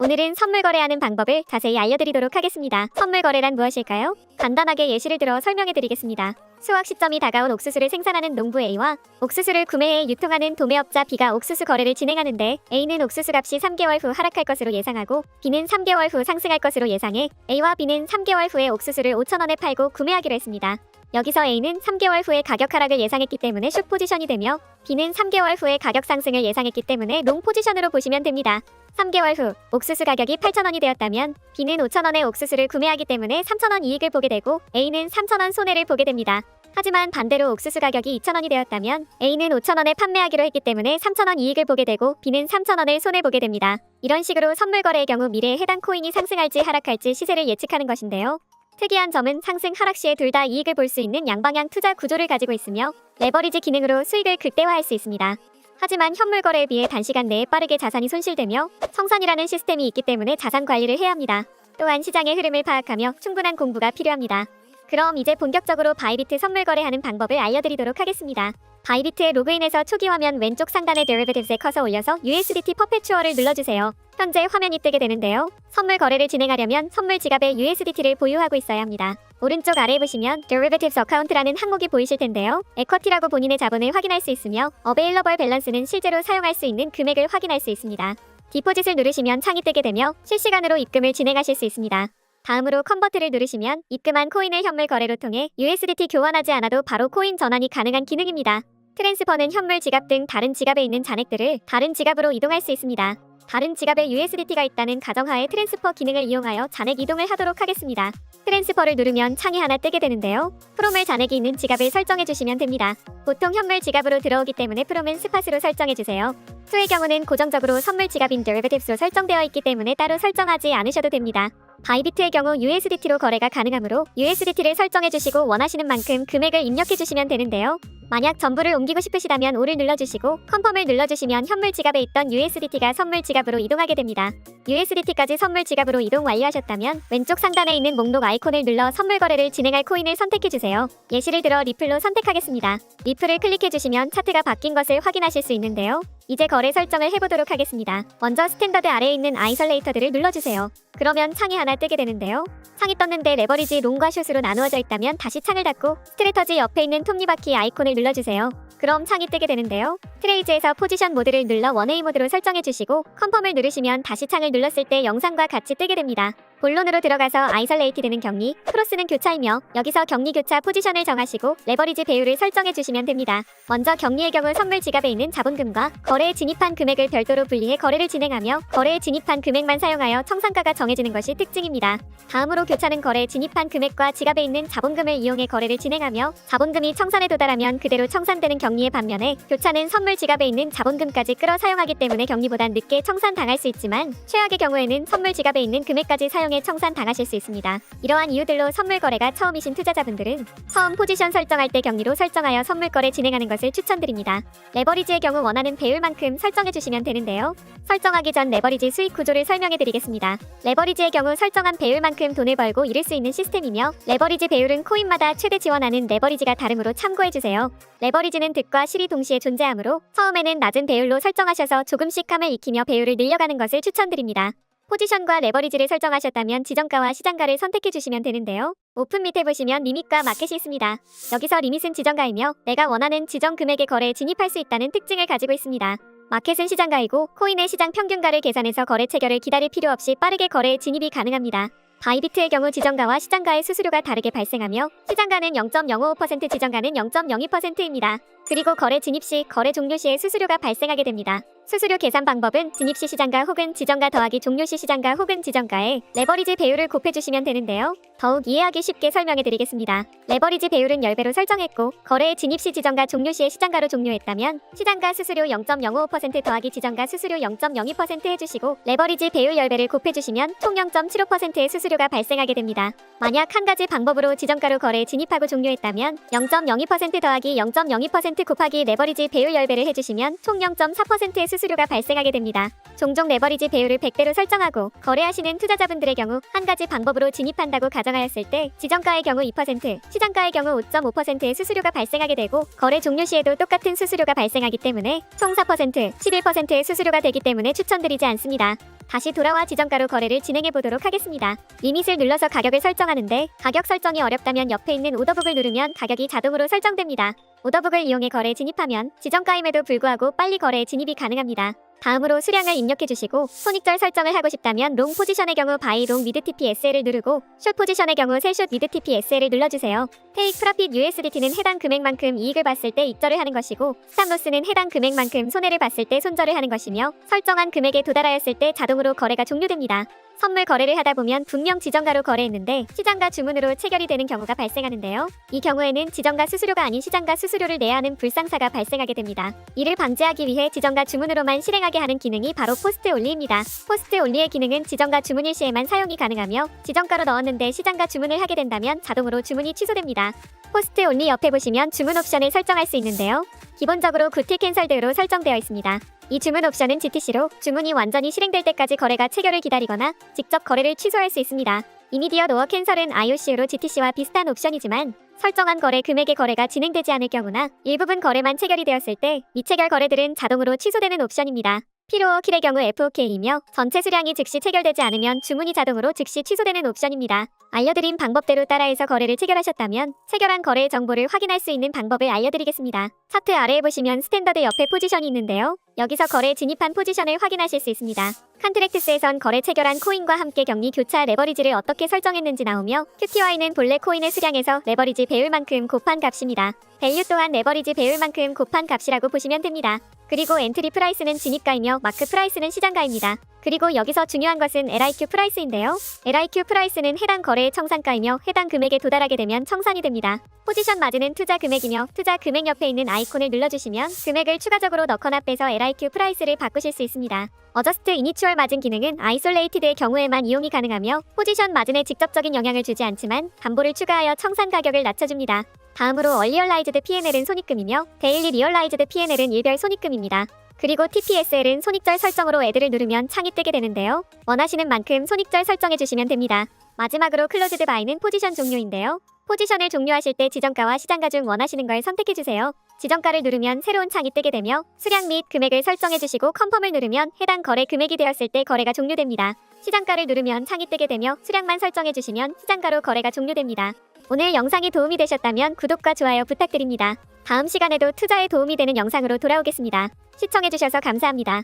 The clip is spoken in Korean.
오늘은 선물 거래하는 방법을 자세히 알려드리도록 하겠습니다. 선물 거래란 무엇일까요? 간단하게 예시를 들어 설명해 드리겠습니다. 수확 시점이 다가온 옥수수를 생산하는 농부 A와 옥수수를 구매해 유통하는 도매업자 B가 옥수수 거래를 진행하는데, A는 옥수수 값이 3개월 후 하락할 것으로 예상하고 B는 3개월 후 상승할 것으로 예상해 A와 B는 3개월 후에 옥수수를 5,000원에 팔고 구매하기로 했습니다. 여기서 A는 3개월 후에 가격 하락을 예상했기 때문에 숏 포지션이 되며, B는 3개월 후에 가격 상승을 예상했기 때문에 롱 포지션으로 보시면 됩니다. 3개월 후 옥수수 가격이 8,000원이 되었다면 B는 5,000원에 옥수수를 구매하기 때문에 3,000원 이익을 보게 되고, A는 3,000원 손해를 보게 됩니다. 하지만 반대로 옥수수 가격이 2,000원이 되었다면 A는 5,000원에 판매하기로 했기 때문에 3,000원 이익을 보게 되고, B는 3,000원을 손해보게 됩니다. 이런 식으로 선물 거래의 경우 미래에 해당 코인이 상승할지 하락할지 시세를 예측하는 것인데요. 특이한 점은 상승 하락 시에 둘 다 이익을 볼 수 있는 양방향 투자 구조를 가지고 있으며, 레버리지 기능으로 수익을 극대화할 수 있습니다. 하지만 현물 거래에 비해 단시간 내에 빠르게 자산이 손실되며 청산이라는 시스템이 있기 때문에 자산 관리를 해야 합니다. 또한 시장의 흐름을 파악하며 충분한 공부가 필요합니다. 그럼 이제 본격적으로 바이비트 선물 거래하는 방법을 알려드리도록 하겠습니다. 바이비트에 로그인해서 초기 화면 왼쪽 상단의 Derivatives에 커서 올려서 USDT 퍼페추얼을 눌러주세요. 현재 화면이 뜨게 되는데요. 선물 거래를 진행하려면 선물 지갑에 USDT를 보유하고 있어야 합니다. 오른쪽 아래에 보시면 Derivatives Account라는 항목이 보이실 텐데요. Equity라고 본인의 자본을 확인할 수 있으며, Available Balance는 실제로 사용할 수 있는 금액을 확인할 수 있습니다. 디포짓을 누르시면 창이 뜨게 되며 실시간으로 입금을 진행하실 수 있습니다. 다음으로 컨버트를 누르시면 입금한 코인을 현물 거래로 통해 USDT 교환하지 않아도 바로 코인 전환이 가능한 기능입니다. 트랜스퍼는 현물 지갑 등 다른 지갑에 있는 잔액들을 다른 지갑으로 이동할 수 있습니다. 다른 지갑에 USDT가 있다는 가정하에 트랜스퍼 기능을 이용하여 잔액 이동을 하도록 하겠습니다. 트랜스퍼를 누르면 창이 하나 뜨게 되는데요. 프롬을 잔액이 있는 지갑을 설정해 주시면 됩니다. 보통 현물 지갑으로 들어오기 때문에 프롬은 스팟으로 설정해 주세요. 투의 경우는 고정적으로 선물 지갑인 Derivatives로 설정되어 있기 때문에 따로 설정하지 않으셔도 됩니다. 바이비트의 경우 USDT로 거래가 가능하므로 USDT를 설정해 주시고 원하시는 만큼 금액을 입력해 주시면 되는데요. 만약 전부를 옮기고 싶으시다면 5를 눌러주시고 컨펌을 눌러주시면 현물 지갑에 있던 USDT가 선물 지갑으로 이동하게 됩니다. USDT까지 선물 지갑으로 이동 완료하셨다면 왼쪽 상단에 있는 목록 아이콘을 눌러 선물 거래를 진행할 코인을 선택해주세요. 예시를 들어 리플로 선택하겠습니다. 리플을 클릭해주시면 차트가 바뀐 것을 확인하실 수 있는데요. 이제 거래 설정을 해보도록 하겠습니다. 먼저 스탠더드 아래에 있는 아이솔레이터들을 눌러주세요. 그러면 창이 하나 뜨게 되는데요. 창이 떴는데 레버리지 롱과 숏으로 나누어져 있다면 다시 창을 닫고 스트래터지 옆에 있는 톱니바퀴 아이콘을 눌러주세요. 그럼 창이 뜨게 되는데요. 트레이즈에서 포지션 모드를 눌러 1A 모드로 설정해주시고 컨펌을 누르시면 다시 창을 눌렀을 때 영상과 같이 뜨게 됩니다. 본론으로 들어가서 아이솔레이티드는 격리, 크로스는 교차이며 여기서 격리 교차 포지션을 정하시고 레버리지 배율을 설정해 주시면 됩니다. 먼저 격리의 경우 선물 지갑에 있는 자본금과 거래에 진입한 금액을 별도로 분리해 거래를 진행하며 거래에 진입한 금액만 사용하여 청산가가 정해지는 것이 특징입니다. 다음으로 교차는 거래에 진입한 금액과 지갑에 있는 자본금을 이용해 거래를 진행하며 자본금이 청산에 도달하면 그대로 청산되는 격리의 반면에 교차는 선물 지갑에 있는 자본금까지 끌어 사용하기 때문에 격리보단 늦게 청산당할 수 있지만 최악의 경우에는 선물 지갑에 있는 금액까지 사용해 청산당하실 수 있습니다. 이러한 이유들로 선물 거래가 처음이신 투자자분들은 처음 포지션 설정할 때 격리로 설정하여 선물 거래 진행하는 것을 추천드립니다. 레버리지의 경우 원하는 배율만큼 설정해 주시면 되는데요. 설정하기 전 레버리지 수익 구조를 설명해 드리겠습니다. 레버리지의 경우 설정한 배율만큼 돈을 벌고 잃을 수 있는 시스템이며, 레버리지 배율은 코인마다 최대 지원하는 레버리지가 다르므로 참고해 주세요. 레버리지는 득과 실이 동시에 존재하므로 처음에는 낮은 배율로 설정하셔서 조금씩 감을 익히며 배율을 늘려가는 것을 추천드립니다. 포지션과 레버리지를 설정하셨다면 지정가와 시장가를 선택해 주시면 되는데요. 오픈 밑에 보시면 리밋과 마켓이 있습니다. 여기서 리밋은 지정가이며 내가 원하는 지정 금액의 거래에 진입할 수 있다는 특징을 가지고 있습니다. 마켓은 시장가이고 코인의 시장 평균가를 계산해서 거래 체결을 기다릴 필요 없이 빠르게 거래에 진입이 가능합니다. 바이비트의 경우 지정가와 시장가의 수수료가 다르게 발생하며 시장가는 0.055%, 지정가는 0.02%입니다. 그리고 거래 진입 시, 거래 종료 시에 수수료가 발생하게 됩니다. 수수료 계산 방법은 진입 시 시장가 혹은 지정가 더하기 종료 시 시장가 혹은 지정가에 레버리지 배율을 곱해주시면 되는데요. 더욱 이해하기 쉽게 설명해 드리겠습니다. 레버리지 배율은 10배로 설정했고 거래의 진입 시 지정가 종료 시에 시장가로 종료했다면 시장가 수수료 0.055% 더하기 지정가 수수료 0.02% 해주시고 레버리지 배율 10배를 곱해주시면 총 0.75%의 수수료가 발생하게 됩니다. 만약 한 가지 방법으로 지정가로 거래에 진입하고 종료했다면 0.02% 더하기 0.02% 곱하기 레버리지 배율 10배를 해주시면 총 0.4%의 수수료가 발생하게 됩니다. 종종 레버리지 배율을 100배로 설정하고 거래하시는 투자자분들의 경우 한 가지 방법으로 진입한다고 가정하였을 때 지정가의 경우 2%, 시장가의 경우 5.5%의 수수료가 발생하게 되고 거래 종료 시에도 똑같은 수수료가 발생하기 때문에 총 4%, 11%의 수수료가 되기 때문에 추천드리지 않습니다. 다시 돌아와 지정가로 거래를 진행해 보도록 하겠습니다. 리밋을 눌러서 가격을 설정하는데 가격 설정이 어렵다면 옆에 있는 오더북을 누르면 가격이 자동으로 설정됩니다. 오더북을 이용해 거래에 진입하면 지정가임에도 불구하고 빨리 거래에 진입이 가능합니다. 다음으로 수량을 입력해 주시고 손익절 설정을 하고 싶다면 롱 포지션의 경우 바이 롱 미드 TP SL을 누르고 숏 포지션의 경우 셀숏 미드 TP SL을 눌러주세요. 테이크 프로핏 USDT는 해당 금액만큼 이익을 봤을 때 입절을 하는 것이고 스탑로스는 해당 금액만큼 손해를 봤을 때 손절을 하는 것이며 설정한 금액에 도달하였을 때 자동으로 거래가 종료됩니다. 선물 거래를 하다 보면 분명 지정가로 거래했는데 시장가 주문으로 체결이 되는 경우가 발생하는데요. 이 경우에는 지정가 수수료가 아닌 시장가 수수료를 내야 하는 불상사가 발생하게 됩니다. 이를 방지하기 위해 지정가 주문으로만 실행하게 하는 기능이 바로 포스트 온리입니다. 포스트 온리의 기능은 지정가 주문일 시에만 사용이 가능하며 지정가로 넣었는데 시장가 주문을 하게 된다면 자동으로 주문이 취소됩니다. 포스트 온리 옆에 보시면 주문 옵션을 설정할 수 있는데요. 기본적으로 굿티 캔슬드로 설정되어 있습니다. 이 주문 옵션은 GTC로 주문이 완전히 실행될 때까지 거래가 체결을 기다리거나 직접 거래를 취소할 수 있습니다. 이미디엇 오어 캔슬은 IOC로 GTC와 비슷한 옵션이지만 설정한 거래 금액의 거래가 진행되지 않을 경우나 일부분 거래만 체결이 되었을 때 미체결 거래들은 자동으로 취소되는 옵션입니다. 필요어킬의 경우 FOK이며 전체 수량이 즉시 체결되지 않으면 주문이 자동으로 즉시 취소되는 옵션입니다. 알려드린 방법대로 따라해서 거래를 체결하셨다면 체결한 거래의 정보를 확인할 수 있는 방법을 알려드리겠습니다. 차트 아래에 보시면 스탠더드 옆에 포지션이 있는데요. 여기서 거래에 진입한 포지션을 확인하실 수 있습니다. 칸트랙트스에선 거래 체결한 코인과 함께 격리 교차 레버리지를 어떻게 설정했는지 나오며 QTY는 본래 코인의 수량에서 레버리지 배율만큼 곱한 값입니다. 밸류 또한 레버리지 배율만큼 곱한 값이라고 보시면 됩니다. 그리고 엔트리 프라이스는 진입가이며 마크 프라이스는 시장가입니다. 그리고 여기서 중요한 것은 LIQ 프라이스인데요. LIQ 프라이스는 해당 거래의 청산가이며 해당 금액에 도달하게 되면 청산이 됩니다. 포지션 마진은 투자 금액이며 투자 금액 옆에 있는 아이콘을 눌러주시면 금액을 추가적으로 넣거나 빼서 LIQ 프라이스를 바꾸실 수 있습니다. 어저스트 이니추얼 마진 기능은 아이솔레이티드의 경우에만 이용이 가능하며 포지션 마진에 직접적인 영향을 주지 않지만 담보를 추가하여 청산 가격을 낮춰줍니다. 다음으로 얼리얼라이즈드 P&L은 손익금이며 데일리 리얼라이즈드 P&L은 일별 손익금입니다. 그리고 TPSL은 손익절 설정으로 애들을 누르면 창이 뜨게 되는데요. 원하시는 만큼 손익절 설정해주시면 됩니다. 마지막으로 클로즈드 바이는 포지션 종료인데요. 포지션을 종료하실 때 지정가와 시장가 중 원하시는 걸 선택해주세요. 지정가를 누르면 새로운 창이 뜨게 되며 수량 및 금액을 설정해주시고 컨펌을 누르면 해당 거래 금액이 되었을 때 거래가 종료됩니다. 시장가를 누르면 창이 뜨게 되며 수량만 설정해주시면 시장가로 거래가 종료됩니다. 오늘 영상이 도움이 되셨다면 구독과 좋아요 부탁드립니다. 다음 시간에도 투자에 도움이 되는 영상으로 돌아오겠습니다. 시청해주셔서 감사합니다.